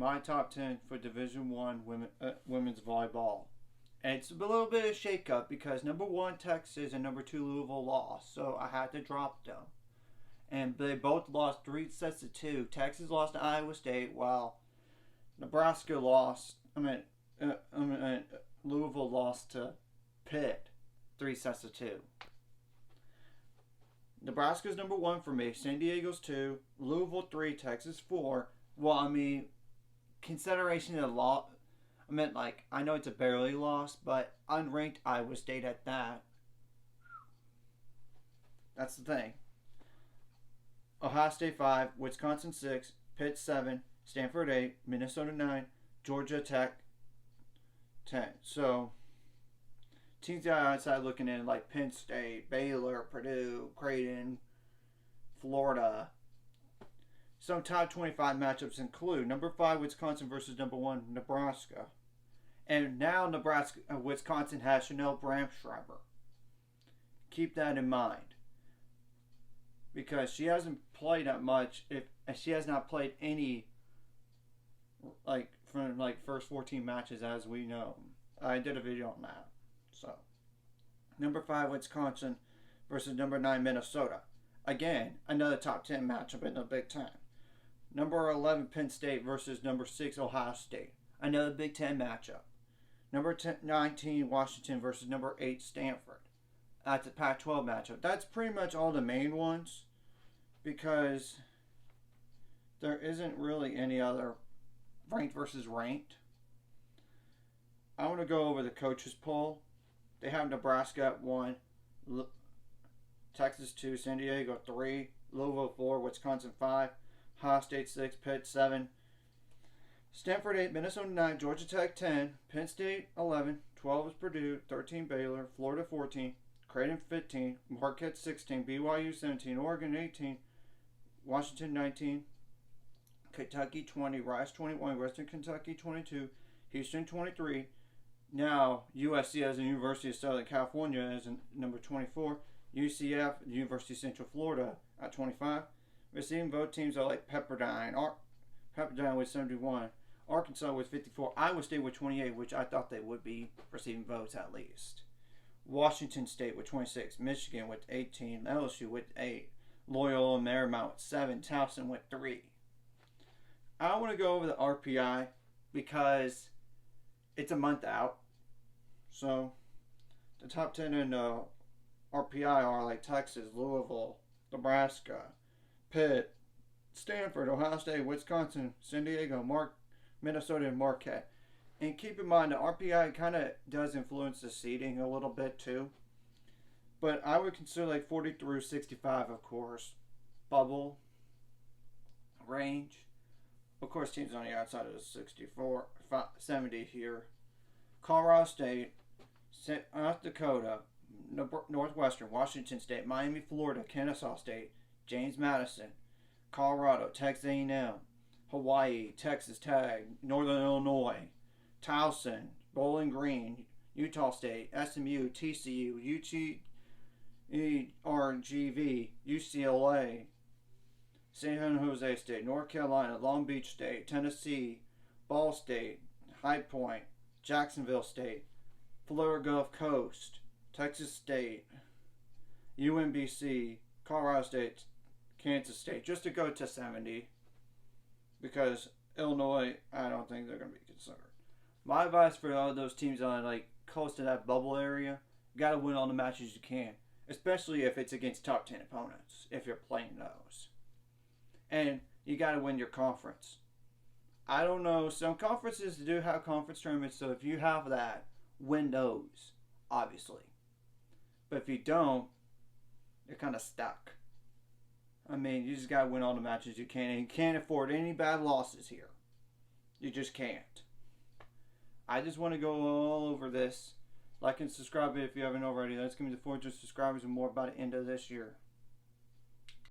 my top 10 for Division One women's volleyball. And it's a little bit of shakeup because number 1 Texas and number 2 Louisville lost, so I had to drop them. And they both lost 3 sets to 2. Texas lost to Iowa State, while Nebraska lost. Louisville lost to Pitt 3 sets to 2. Nebraska's number 1 for me. San Diego's 2. Louisville 3. Texas 4. Well, consideration of the loss. I know it's a barely loss, but unranked Iowa State at that. That's the thing. Ohio State 5. Wisconsin 6. Pitt 7. Stanford 8. Minnesota 9. Georgia Tech 10. So, teams that are outside looking in like Penn State, Baylor, Purdue, Creighton, Florida. Some top 25 matchups include number 5 Wisconsin versus number 1 Nebraska. And now Wisconsin has Chanel Bramschreiber. Keep that in mind. Because she hasn't played that much. She has not played any from first 14 matches as we know. I did a video on that. So, number 5 Wisconsin versus number 9 Minnesota. Again, another top 10 matchup in the Big Ten. Number 11 Penn State versus number 6 Ohio State. Another Big Ten matchup. Number 19 Washington versus number 8 Stanford. That's a Pac-12 matchup. That's pretty much all the main ones because there isn't really any other ranked versus ranked. I want to go over the coaches poll. They have Nebraska at 1, Texas 2, San Diego 3, Louisville 4, Wisconsin 5, Ohio State 6, Pitt 7, Stanford 8, Minnesota 9, Georgia Tech 10, Penn State 11, 12 is Purdue, 13 Baylor, Florida 14, Creighton 15, Marquette 16, BYU 17, Oregon 18, Washington 19, Kentucky 20, Rice 21, Western Kentucky 22, Houston 23. Now USC as the University of Southern California is number 24. UCF, University of Central Florida at 25. Receiving vote teams are like Pepperdine with 71. Arkansas with 54. Iowa State with 28, which I thought they would be receiving votes at least. Washington State with 26. Michigan with 18. LSU with 8. Loyola Marymount with 7. Towson with 3. I want to go over the RPI because it's a month out. So, the top 10 in RPI are like Texas, Louisville, Nebraska, Pitt, Stanford, Ohio State, Wisconsin, San Diego, Minnesota, and Marquette. And keep in mind, the RPI kind of does influence the seeding a little bit too. But I would consider like 40 through 65, of course. Bubble, range. Of course, teams on the outside of the 70 here. Colorado State, South Dakota, Northwestern, Washington State, Miami, Florida, Kennesaw State, James Madison, Colorado, Texas A&M, Hawaii, Texas Tech, Northern Illinois, Towson, Bowling Green, Utah State, SMU, TCU, UTRGV, UCLA, San Jose State, North Carolina, Long Beach State, Tennessee, Ball State, High Point, Jacksonville State, Florida Gulf Coast, Texas State, UMBC, Colorado State, Kansas State, just to go to 70, because Illinois, I don't think they're going to be considered. My advice for all those teams on close to that bubble area, you got to win all the matches you can, especially if it's against top 10 opponents, if you're playing those. And you got to win your conference. I don't know, some conferences do have conference tournaments, so if you have that, win those, obviously. But if you don't, you're kind of stuck. You just got to win all the matches you can, and you can't afford any bad losses here. You just can't. I just want to go all over this. Like and subscribe if you haven't already. That's going to be the 400 subscribers and more by the end of this year.